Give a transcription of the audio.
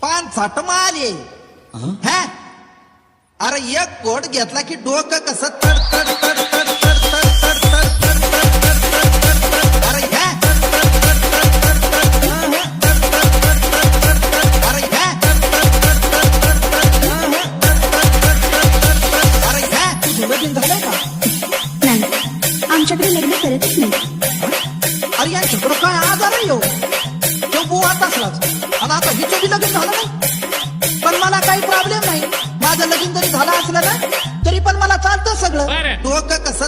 पानसाठ माल ये हा? अरे एक कोट घेतला की डोकं कसं तड तड तड तड तड तड तड तड तड तड तड तड तड. अरे ह्या अरे ह्या अरे ह्या तुझं लगीन झालंय का? नाही, आमच्याकडे लग्न करतच नाही. अरे या छोकरो काय आजार आहे हो? तो बुवा तसलाच. आणि आता हिचं बी लगीन झालं नाही, पण मला काही प्रॉब्लेम नाही. माझं लगीन जरी झालं असलं ना तरी पण मला चालतं सगळं. बरं. डोकं कसं